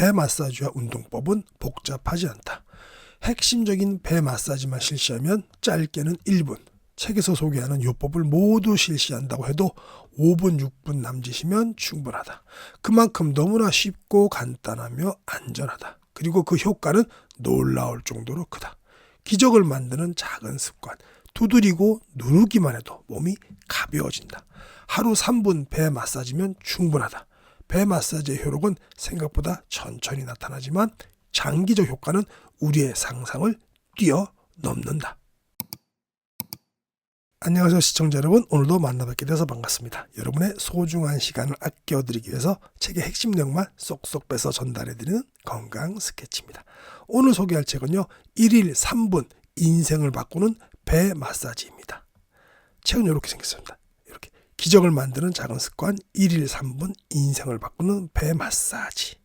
배 마사지와 운동법은 복잡하지 않다. 핵심적인 배 마사지만 실시하면 짧게는 1분, 책에서 소개하는 요법을 모두 실시한다고 해도 5분, 6분 남짓이면 충분하다. 그만큼 너무나 쉽고 간단하며 안전하다. 그리고 그 효과는 놀라울 정도로 크다. 기적을 만드는 작은 습관. 두드리고 누르기만 해도 몸이 가벼워진다. 하루 3분 배 마사지면 충분하다. 배 마사지의 효력은 생각보다 천천히 나타나지만 장기적 효과는 우리의 상상을 뛰어넘는다. 안녕하세요 시청자 여러분, 오늘도 만나뵙게 돼서 반갑습니다. 여러분의 소중한 시간을 아껴드리기 위해서 책의 핵심 내용만 쏙쏙 빼서 전달해드리는 건강 스케치입니다. 오늘 소개할 책은요, 1일 3분 인생을 바꾸는 배 마사지입니다. 책은 이렇게 생겼습니다. 이렇게 기적을 만드는 작은 습관 1일 3분 인생을 바꾸는 배 마사지.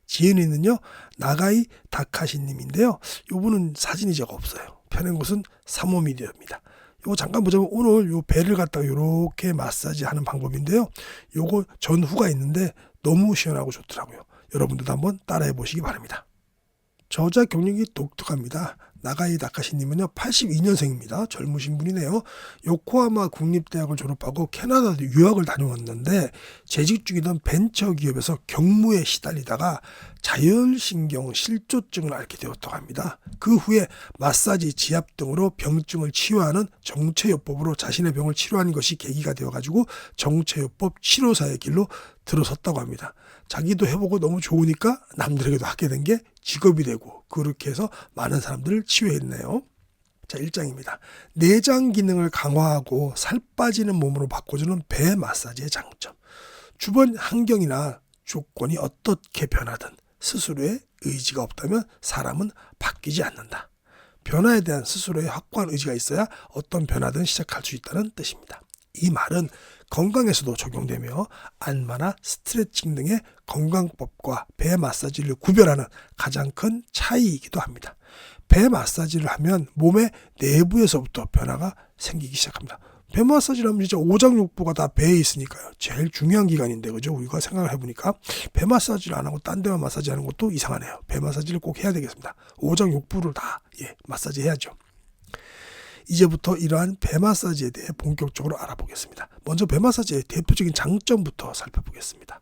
지은이는요 나가이 다카시 님인데요, 이분은 사진이 제가 없어요. 펴낸 곳은 사모미디어입니다. 요거 잠깐 보자면 오늘 요 배를 갖다가 이렇게 마사지 하는 방법인데요, 요거 전후가 있는데 너무 시원하고 좋더라고요. 여러분들도 한번 따라해 보시기 바랍니다. 저자 경력이 독특합니다. 나가이 다카시님은요 82년생입니다. 젊으신 분이네요. 요코하마 국립대학을 졸업하고 캐나다도 유학을 다녀왔는데 재직 중이던 벤처기업에서 경무에 시달리다가 자율신경 실조증을 앓게 되었다고 합니다. 그 후에 마사지, 지압 등으로 병증을 치유하는 정체요법으로 자신의 병을 치료한 것이 계기가 되어가지고 정체요법 치료사의 길로 들어섰다고 합니다. 자기도 해보고 너무 좋으니까 남들에게도 하게 된 게 직업이 되고, 그렇게 해서 많은 사람들을 치유했네요. 자, 1장입니다. 내장 기능을 강화하고 살 빠지는 몸으로 바꿔주는 배 마사지의 장점. 주변 환경이나 조건이 어떻게 변하든 스스로의 의지가 없다면 사람은 바뀌지 않는다. 변화에 대한 스스로의 확고한 의지가 있어야 어떤 변화든 시작할 수 있다는 뜻입니다. 이 말은 건강에서도 적용되며 안마나 스트레칭 등의 건강법과 배 마사지를 구별하는 가장 큰 차이이기도 합니다. 배 마사지를 하면 몸의 내부에서부터 변화가 생기기 시작합니다. 배 마사지를 하면 진짜 오장육부가 다 배에 있으니까요. 제일 중요한 기관인데, 그죠? 우리가 생각을 해보니까 배 마사지를 안 하고 딴 데만 마사지 하는 것도 이상하네요. 배 마사지를 꼭 해야 되겠습니다. 오장육부를 다 마사지 해야죠. 이제부터 이러한 배 마사지에 대해 본격적으로 알아보겠습니다. 먼저 배 마사지의 대표적인 장점부터 살펴보겠습니다.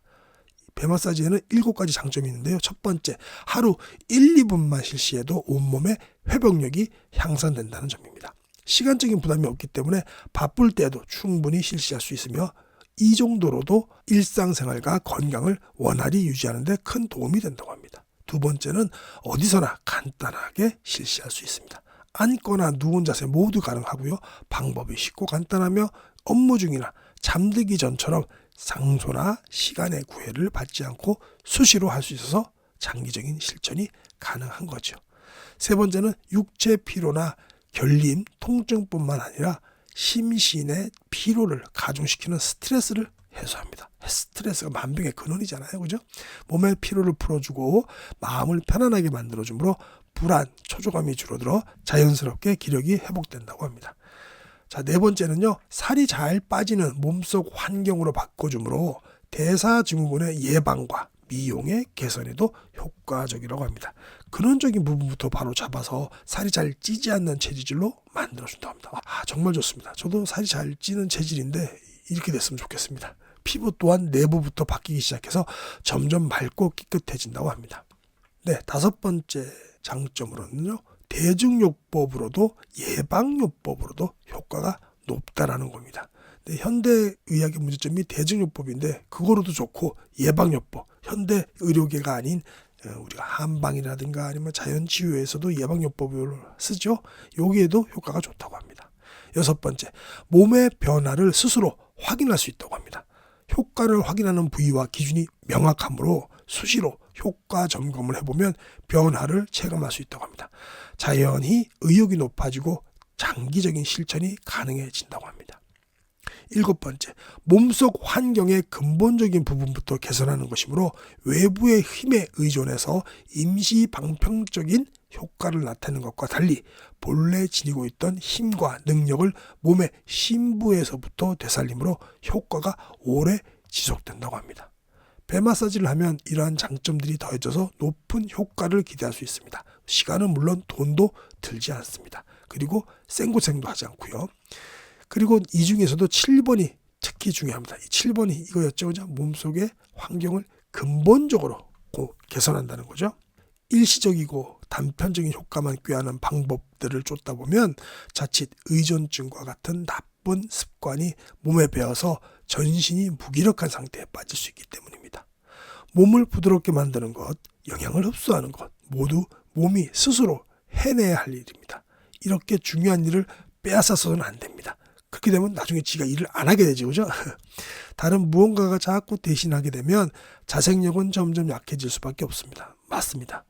배 마사지에는 7가지 장점이 있는데요. 첫 번째, 하루 1, 2분만 실시해도 온몸의 회복력이 향상된다는 점입니다. 시간적인 부담이 없기 때문에 바쁠 때에도 충분히 실시할 수 있으며 이 정도로도 일상생활과 건강을 원활히 유지하는 데 큰 도움이 된다고 합니다. 두 번째는 어디서나 간단하게 실시할 수 있습니다. 앉거나 누운 자세 모두 가능하고요. 방법이 쉽고 간단하며 업무 중이나 잠들기 전처럼 장소나 시간의 구애를 받지 않고 수시로 할 수 있어서 장기적인 실천이 가능한 거죠. 세 번째는 육체 피로나 결림, 통증뿐만 아니라 심신의 피로를 가중시키는 스트레스를 해소합니다. 스트레스가 만병의 근원이잖아요. 그죠? 몸의 피로를 풀어주고 마음을 편안하게 만들어주므로 불안, 초조감이 줄어들어 자연스럽게 기력이 회복된다고 합니다. 자, 네 번째는요, 살이 잘 빠지는 몸속 환경으로 바꿔주므로 대사증후군의 예방과 미용의 개선에도 효과적이라고 합니다. 근원적인 부분부터 바로 잡아서 살이 잘 찌지 않는 체질로 만들어준다고 합니다. 정말 좋습니다. 저도 살이 잘 찌는 체질인데 이렇게 됐으면 좋겠습니다. 피부 또한 내부부터 바뀌기 시작해서 점점 맑고 깨끗해진다고 합니다. 네, 5번째 장점으로는요, 대증요법으로도 예방요법으로도 효과가 높다라는 겁니다. 네, 현대의학의 문제점이 대증요법인데 그거로도 좋고 예방요법, 현대 의료계가 아닌 우리가 한방이라든가 아니면 자연치유에서도 예방요법을 쓰죠. 여기에도 효과가 좋다고 합니다. 6번째, 몸의 변화를 스스로 확인할 수 있다고 합니다. 효과를 확인하는 부위와 기준이 명확하므로 수시로 효과 점검을 해보면 변화를 체감할 수 있다고 합니다. 자연히 의욕이 높아지고 장기적인 실천이 가능해진다고 합니다. 7번째, 몸속 환경의 근본적인 부분부터 개선하는 것이므로 외부의 힘에 의존해서 임시 방편적인 효과를 나타내는 것과 달리 본래 지니고 있던 힘과 능력을 몸의 심부에서부터 되살림으로 효과가 오래 지속된다고 합니다. 배 마사지를 하면 이러한 장점들이 더해져서 높은 효과를 기대할 수 있습니다. 시간은 물론 돈도 들지 않습니다. 그리고 생고생도 하지 않고요. 그리고 이 중에서도 7번이 특히 중요합니다. 이 7번이 이거였죠. 그죠? 몸속의 환경을 근본적으로 개선한다는 거죠. 일시적이고 단편적인 효과만 꾀하는 방법들을 쫓다 보면 자칫 의존증과 같은 나쁜 습관이 몸에 배어서 전신이 무기력한 상태에 빠질 수 있기 때문입니다. 몸을 부드럽게 만드는 것, 영양을 흡수하는 것 모두 몸이 스스로 해내야 할 일입니다. 이렇게 중요한 일을 빼앗아서는 안 됩니다. 그렇게 되면 나중에 지가 일을 안 하게 되죠. 그죠? 다른 무언가가 자꾸 대신하게 되면 자생력은 점점 약해질 수밖에 없습니다. 맞습니다.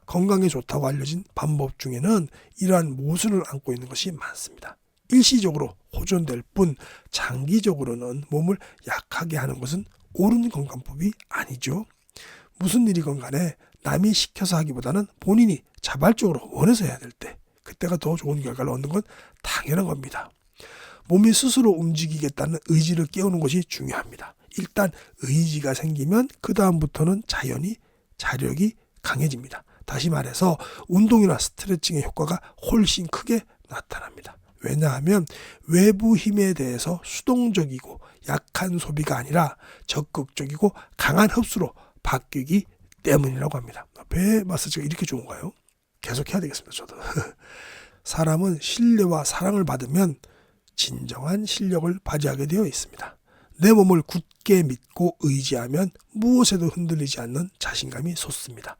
건강에 좋다고 알려진 방법 중에는 이러한 모순을 안고 있는 것이 많습니다. 일시적으로 호전될 뿐 장기적으로는 몸을 약하게 하는 것은 옳은 건강법이 아니죠. 무슨 일이건 간에 남이 시켜서 하기보다는 본인이 자발적으로 원해서 해야 될 때 그때가 더 좋은 결과를 얻는 건 당연한 겁니다. 몸이 스스로 움직이겠다는 의지를 깨우는 것이 중요합니다. 일단 의지가 생기면 그 다음부터는 자연히 자력이 강해집니다. 다시 말해서 운동이나 스트레칭의 효과가 훨씬 크게 나타납니다. 왜냐하면 외부 힘에 대해서 수동적이고 약한 소비가 아니라 적극적이고 강한 흡수로 바뀌기 때문이라고 합니다. 배 마사지가 이렇게 좋은가요? 계속 해야 되겠습니다. 저도. 사람은 신뢰와 사랑을 받으면 진정한 실력을 발휘하게 되어 있습니다. 내 몸을 굳게 믿고 의지하면 무엇에도 흔들리지 않는 자신감이 솟습니다.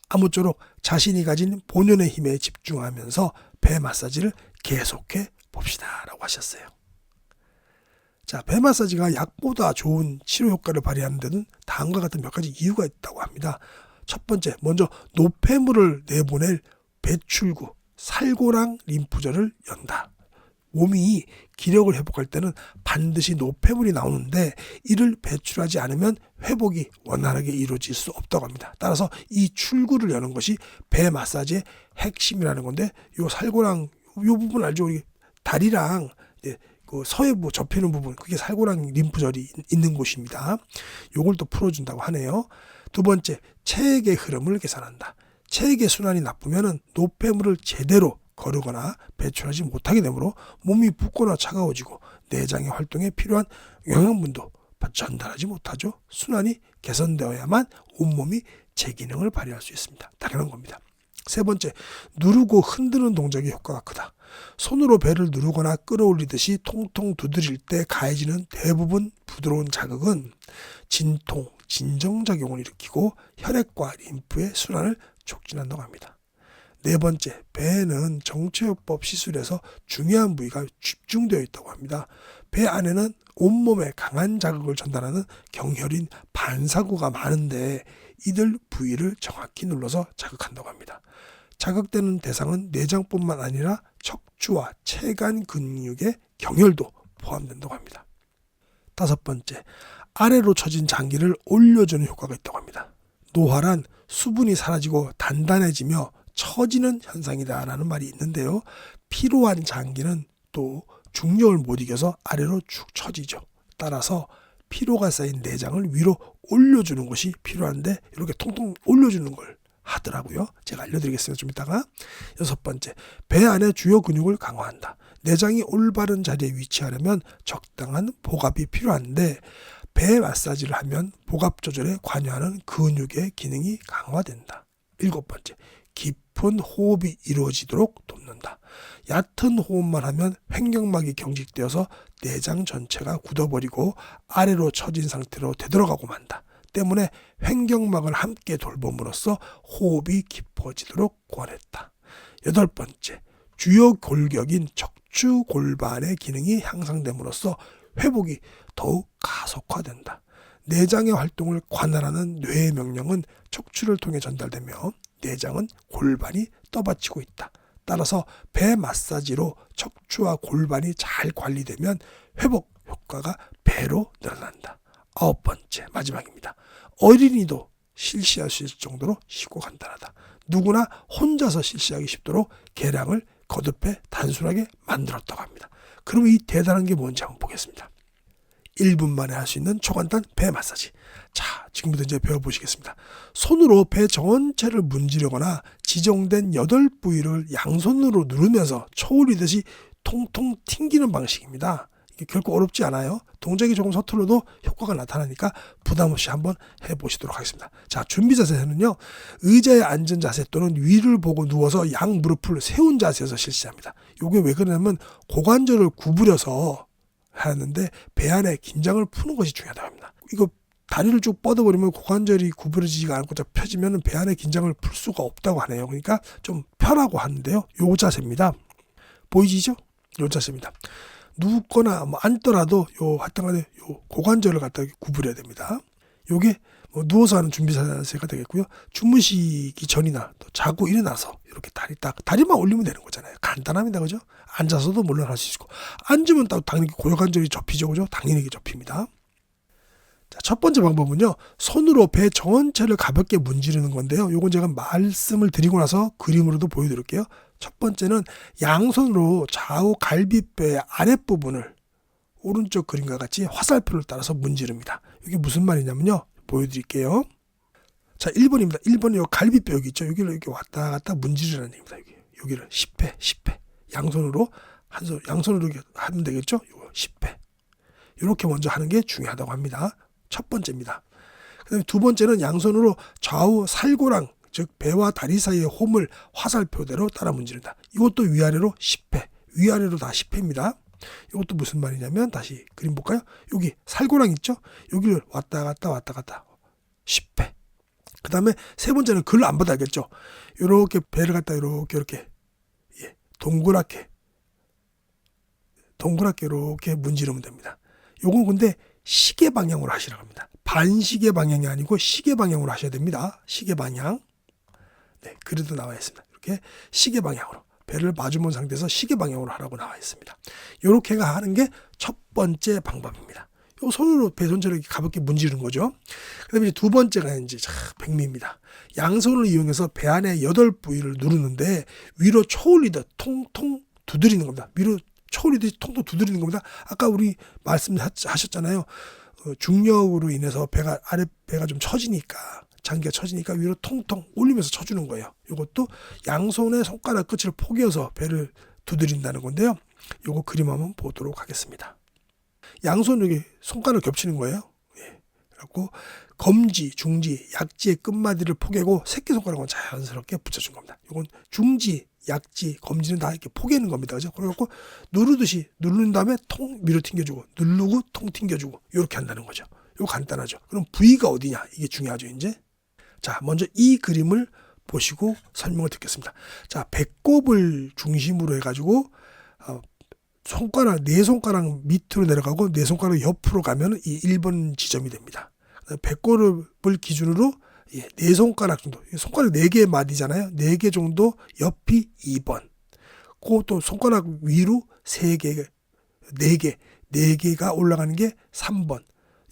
아무쪼록 자신이 가진 본연의 힘에 집중하면서 배 마사지를 계속해 봅시다 라고 하셨어요. 자, 배 마사지가 약보다 좋은 치료 효과를 발휘하는 데는 다음과 같은 몇 가지 이유가 있다고 합니다. 첫 번째, 먼저 노폐물을 내보낼 배출구 살고랑 림프절을 연다. 몸이 기력을 회복할 때는 반드시 노폐물이 나오는데 이를 배출하지 않으면 회복이 원활하게 이루어질 수 없다고 합니다. 따라서 이 출구를 여는 것이 배 마사지의 핵심이라는 건데 요 살고랑 요 부분 알죠? 우리 다리랑 그 서해부 접히는 부분 그게 살고랑 림프절이 있는 곳입니다. 요걸 또 풀어준다고 하네요. 두 번째, 체액의 흐름을 개선한다. 체액의 순환이 나쁘면은 노폐물을 제대로 거르거나 배출하지 못하게 되므로 몸이 붓거나 차가워지고 내장의 활동에 필요한 영양분도 전달하지 못하죠. 순환이 개선되어야만 온몸이 제 기능을 발휘할 수 있습니다. 당연한 겁니다. 세 번째, 누르고 흔드는 동작의 효과가 크다. 손으로 배를 누르거나 끌어올리듯이 통통 두드릴 때 가해지는 대부분 부드러운 자극은 진통, 진정작용을 일으키고 혈액과 림프의 순환을 촉진한다고 합니다. 네 번째, 배에는 정체요법 시술에서 중요한 부위가 집중되어 있다고 합니다. 배 안에는 온몸에 강한 자극을 전달하는 경혈인 반사구가 많은데 이들 부위를 정확히 눌러서 자극한다고 합니다. 자극되는 대상은 내장뿐만 아니라 척추와 체간 근육의 경혈도 포함된다고 합니다. 다섯 번째, 아래로 처진 장기를 올려주는 효과가 있다고 합니다. 노화란 수분이 사라지고 단단해지며 처지는 현상이다라는 말이 있는데요. 피로한 장기는 또 중력을 못 이겨서 아래로 축 처지죠. 따라서 피로가 쌓인 내장을 위로 올려주는 것이 필요한데 이렇게 통통 올려주는 걸 하더라고요. 제가 알려드리겠습니다. 좀 이따가. 여섯 번째, 배 안의 주요 근육을 강화한다. 내장이 올바른 자리에 위치하려면 적당한 복압이 필요한데 배 마사지를 하면 복압 조절에 관여하는 근육의 기능이 강화된다. 일곱 번째, 깊은 호흡이 이루어지도록 돕는다. 얕은 호흡만 하면 횡격막이 경직되어서 내장 전체가 굳어버리고 아래로 처진 상태로 되돌아가고 만다. 때문에 횡격막을 함께 돌봄으로써 호흡이 깊어지도록 권했다. 여덟 번째, 주요 골격인 척추 골반의 기능이 향상됨으로써 회복이 더욱 가속화된다. 내장의 활동을 관할하는 뇌의 명령은 척추를 통해 전달되며 내장은 골반이 떠받치고 있다. 따라서 배 마사지로 척추와 골반이 잘 관리되면 회복 효과가 배로 늘어난다. 아홉 번째, 마지막입니다. 어린이도 실시할 수 있을 정도로 쉽고 간단하다. 누구나 혼자서 실시하기 쉽도록 계량을 거듭해 단순하게 만들었다고 합니다. 그럼 이 대단한 게 뭔지 한번 보겠습니다. 1분 만에 할 수 있는 초간단 배 마사지. 자, 지금부터 이제 배워보시겠습니다. 손으로 배 전체를 문지르거나 지정된 8부위를 양손으로 누르면서 초울리듯이 통통 튕기는 방식입니다. 이게 결코 어렵지 않아요. 동작이 조금 서툴러도 효과가 나타나니까 부담 없이 한번 해보시도록 하겠습니다. 자, 준비 자세는요. 의자에 앉은 자세 또는 위를 보고 누워서 양 무릎을 세운 자세에서 실시합니다. 이게 왜 그러냐면 고관절을 구부려서 하는데 배 안에 긴장을 푸는 것이 중요하다고 합니다. 이거 다리를 쭉 뻗어버리면 고관절이 구부러지지가 않고 펴지면 배 안에 긴장을 풀 수가 없다고 하네요. 그러니까 좀 펴라고 하는데요. 요 자세입니다. 보이시죠? 요 자세입니다. 눕거나 뭐 앉더라도 요 하여튼간에 요 고관절을 갖다 구부려야 됩니다. 요게 뭐 누워서 하는 준비 자세가 되겠고요. 주무시기 전이나 또 자고 일어나서 이렇게 다리만 올리면 되는 거잖아요. 간단합니다, 그죠? 앉아서도 물론 할 수 있고 앉으면 또 당연히 고관절이 접히죠, 그죠? 당연히 접힙니다. 자, 첫 번째 방법은요. 손으로 배 전체를 가볍게 문지르는 건데요. 요건 제가 말씀을 드리고 나서 그림으로도 보여드릴게요. 첫 번째는 양손으로 좌우 갈비뼈의 아랫부분을 오른쪽 그림과 같이 화살표를 따라서 문지릅니다. 이게 무슨 말이냐면요. 보여드릴게요. 자, 1번입니다. 1번은 요 갈비뼈 여기 있죠. 여기를 이렇게 왔다 갔다 문지르는 얘기입니다. 여기를 10회. 양손으로 양손으로 이렇게 하면 되겠죠. 요거 10회. 이렇게 먼저 하는 게 중요하다고 합니다. 첫 번째입니다. 그다음에 두 번째는 양손으로 좌우 살고랑 즉 배와 다리 사이의 홈을 화살표대로 따라 문지른다. 이것도 위아래로 10회. 위아래로 다 10회입니다. 이것도 무슨 말이냐면 다시 그림 볼까요? 여기 살고랑 있죠? 여기를 왔다 갔다 10회. 그 다음에 세 번째는 글을 안 받아야겠죠? 이렇게 배를 갖다 이렇게 동그랗게 이렇게 문지르면 됩니다. 요건 근데 시계 방향으로 하시라고 합니다. 반시계 방향이 아니고 시계 방향으로 하셔야 됩니다. 시계 방향. 네, 그래도 나와 있습니다. 이렇게 시계 방향으로 배를 마주본 상태에서 시계 방향으로 하라고 나와 있습니다. 이렇게가 하는 게 첫 번째 방법입니다. 요 손으로 배 전체를 가볍게 문지르는 거죠. 그다음에 이제 두 번째가 이제 백미입니다. 양손을 이용해서 배 안에 8부위를 누르는데 위로 초올리듯 통통 두드리는 겁니다. 위로 초올리듯이 통통 두드리는 겁니다. 아까 우리 말씀하셨잖아요. 중력으로 인해서 아랫배가 좀 장기가 처지니까 위로 통통 올리면서 쳐주는 거예요. 이것도 양손의 손가락 끝을 포개어서 배를 두드린다는 건데요. 이거 그림 한번 보도록 하겠습니다. 양손 여기 손가락 겹치는 거예요. 그래갖고 검지, 중지, 약지의 끝마디를 포개고 새끼손가락은 자연스럽게 붙여준 겁니다. 이건 중지, 약지, 검지는 다 이렇게 포개는 겁니다. 그죠? 그래갖고 누른 다음에 통 밀어 튕겨주고 누르고 통 튕겨주고 이렇게 한다는 거죠. 이거 간단하죠. 그럼 부위가 어디냐? 이게 중요하죠, 이제. 자, 먼저 이 그림을 보시고 설명을 듣겠습니다. 자, 배꼽을 중심으로 해가지고 네 손가락 밑으로 내려가고 네 손가락 옆으로 가면 이 1번 지점이 됩니다. 배꼽을 기준으로 네 손가락 정도, 손가락 4개 마디잖아요. 4개 정도 옆이 2번. 그것도 손가락 위로 3개, 4개가 올라가는 게 3번.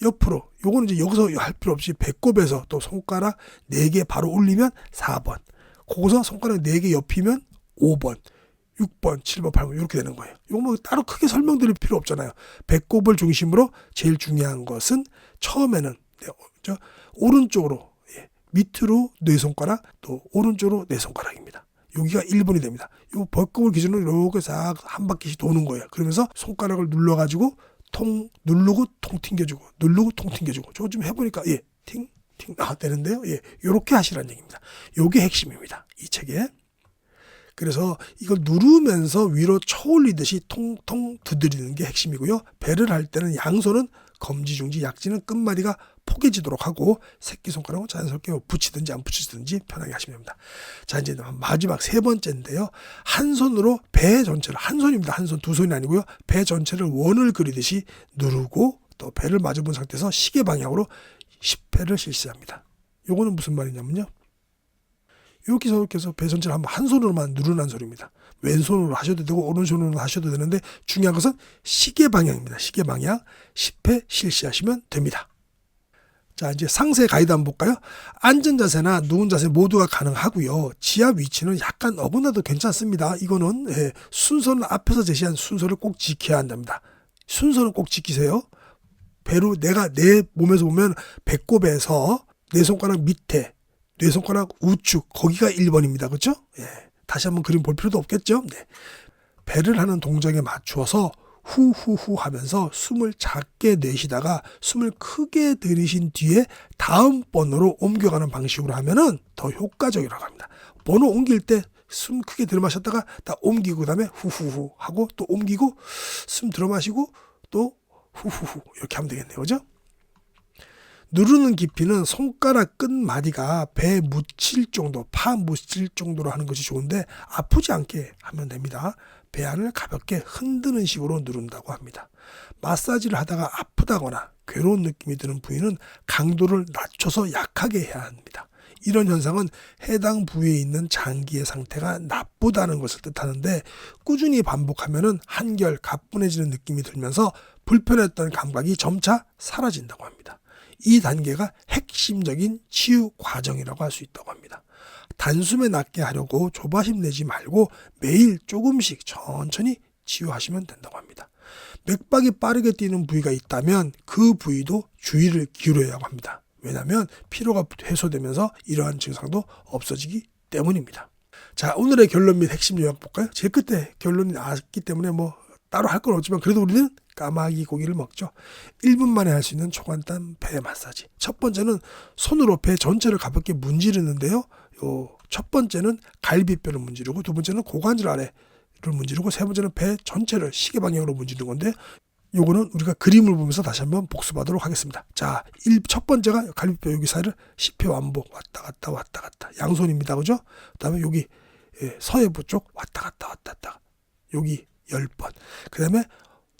옆으로, 요거는 이제 여기서 할 필요 없이 배꼽에서 또 손가락 4개 바로 올리면 4번. 거기서 손가락 4개 옆이면 5번. 6번, 7번, 8번 이렇게 되는 거예요. 이거 뭐 따로 크게 설명드릴 필요 없잖아요. 배꼽을 중심으로 제일 중요한 것은 처음에는 오른쪽으로 밑으로 네 손가락 또 오른쪽으로 네 손가락입니다. 여기가 1번이 됩니다. 이 배꼽을 기준으로 이렇게 싹 한 바퀴씩 도는 거예요. 그러면서 손가락을 눌러가지고 누르고 통 튕겨주고 누르고 통 튕겨주고 저거 좀 해보니까 되는데요. 이렇게 하시라는 얘기입니다. 이게 핵심입니다. 이 책에. 그래서 이걸 누르면서 위로 쳐올리듯이 통통 두드리는 게 핵심이고요. 배를 할 때는 양손은 검지, 중지, 약지는 끝마디가 포개지도록 하고 새끼손가락은 자연스럽게 붙이든지 안 붙이든지 편하게 하시면 됩니다. 자, 이제 마지막 세 번째인데요. 한 손으로 배 전체를, 한 손입니다. 한 손, 두 손이 아니고요. 배 전체를 원을 그리듯이 누르고 또 배를 마주본 상태에서 시계 방향으로 10회를 실시합니다. 요거는 무슨 말이냐면요. 이렇게 해서 배 전체를 한번 한 손으로만 누르는 소리입니다. 왼손으로 하셔도 되고 오른손으로 하셔도 되는데 중요한 것은 시계 방향입니다. 시계 방향 10회 실시하시면 됩니다. 자, 이제 상세 가이드 한번 볼까요? 앉은 자세나 누운 자세 모두가 가능하고요. 지압 위치는 약간 어긋나도 괜찮습니다. 이거는 순서는 앞에서 제시한 순서를 꼭 지켜야 한답니다. 순서는 꼭 지키세요. 배로 내가 내 몸에서 보면 배꼽에서 네 손가락 밑에, 네 손가락 우측 거기가 1번입니다. 그렇죠? 예. 다시 한번 그림 볼 필요도 없겠죠? 네. 배를 하는 동작에 맞추어서 후후후 하면서 숨을 작게 내쉬다가 숨을 크게 들이신 뒤에 다음 번호로 옮겨가는 방식으로 하면은 더 효과적이라고 합니다. 번호 옮길 때 숨 크게 들이마셨다가 딱 옮기고 그다음에 후후후 하고 또 옮기고 숨 들어마시고 또 후후후 이렇게 하면 되겠네요. 그죠? 누르는 깊이는 손가락 끝마디가 배에 묻힐 정도, 파 묻힐 정도로 하는 것이 좋은데 아프지 않게 하면 됩니다. 배 안을 가볍게 흔드는 식으로 누른다고 합니다. 마사지를 하다가 아프다거나 괴로운 느낌이 드는 부위는 강도를 낮춰서 약하게 해야 합니다. 이런 현상은 해당 부위에 있는 장기의 상태가 나쁘다는 것을 뜻하는데 꾸준히 반복하면 한결 가뿐해지는 느낌이 들면서 불편했던 감각이 점차 사라진다고 합니다. 이 단계가 핵심적인 치유 과정이라고 할 수 있다고 합니다. 단숨에 낫게 하려고 조바심 내지 말고 매일 조금씩 천천히 치유하시면 된다고 합니다. 맥박이 빠르게 뛰는 부위가 있다면 그 부위도 주의를 기울여야 합니다. 왜냐하면 피로가 해소되면서 이러한 증상도 없어지기 때문입니다. 자, 오늘의 결론 및 핵심 요약 볼까요? 제일 끝에 결론이 나왔기 때문에 뭐 따로 할 건 없지만 그래도 우리는 까마귀 고기를 먹죠. 1분 만에 할 수 있는 초간단 배 마사지. 첫 번째는 손으로 배 전체를 가볍게 문지르는데요. 첫 번째는 갈비뼈를 문지르고 두 번째는 고관절 아래를 문지르고 세 번째는 배 전체를 시계 방향으로 문지르는 건데 요거는 우리가 그림을 보면서 다시 한번 복습하도록 하겠습니다. 자, 첫 번째가 갈비뼈 여기 사이를 10회 완복 왔다 갔다 왔다 갔다 양손입니다. 그죠? 그 다음에 여기 서해부 쪽 왔다 갔다 왔다 갔다 여기 10번. 그 다음에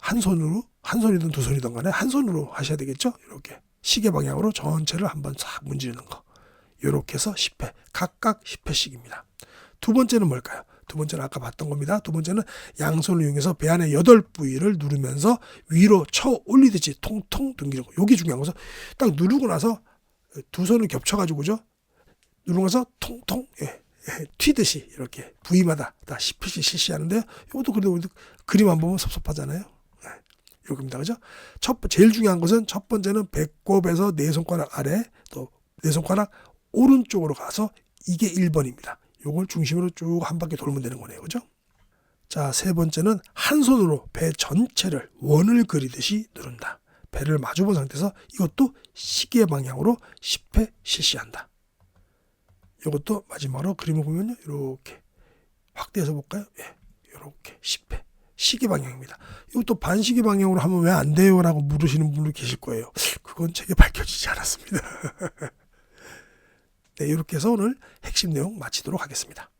한 손이든 두 손이든 간에 한 손으로 하셔야 되겠죠? 이렇게 시계 방향으로 전체를 한번 싹 문지르는 거. 이렇게 해서 10회, 각각 10회씩입니다. 두 번째는 뭘까요? 두 번째는 아까 봤던 겁니다. 두 번째는 양손을 이용해서 배 안의 8부위를 누르면서 위로 쳐 올리듯이 통통 당기는 거. 이게 중요한 거죠. 딱 누르고 나서 두 손을 겹쳐가지고 그죠? 누르고 나서 통통 튀듯이 이렇게 부위마다 다 10회씩 실시하는데요. 이것도 그래도 그림 안 보면 섭섭하잖아요. 여기입니다. 그죠? 제일 중요한 것은 첫 번째는 배꼽에서 네 손가락 아래 또 네 손가락 오른쪽으로 가서 이게 1번입니다. 요걸 중심으로 쭉 한 바퀴 돌면 되는 거네요. 그죠? 자, 세 번째는 한 손으로 배 전체를 원을 그리듯이 누른다. 배를 마주본 상태에서 이것도 시계 방향으로 10회 실시한다. 이것도 마지막으로 그림을 보면요. 이렇게 확대해서 볼까요? 예, 이렇게 10회. 시계 방향입니다. 이것도 반시계 방향으로 하면 왜 안 돼요? 라고 물으시는 분들 계실 거예요. 그건 책에 밝혀지지 않았습니다. 네, 이렇게 해서 오늘 핵심 내용 마치도록 하겠습니다.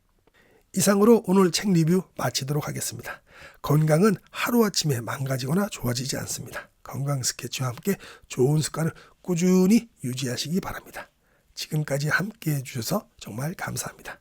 이상으로 오늘 책 리뷰 마치도록 하겠습니다. 건강은 하루아침에 망가지거나 좋아지지 않습니다. 건강 스케치와 함께 좋은 습관을 꾸준히 유지하시기 바랍니다. 지금까지 함께 해주셔서 정말 감사합니다.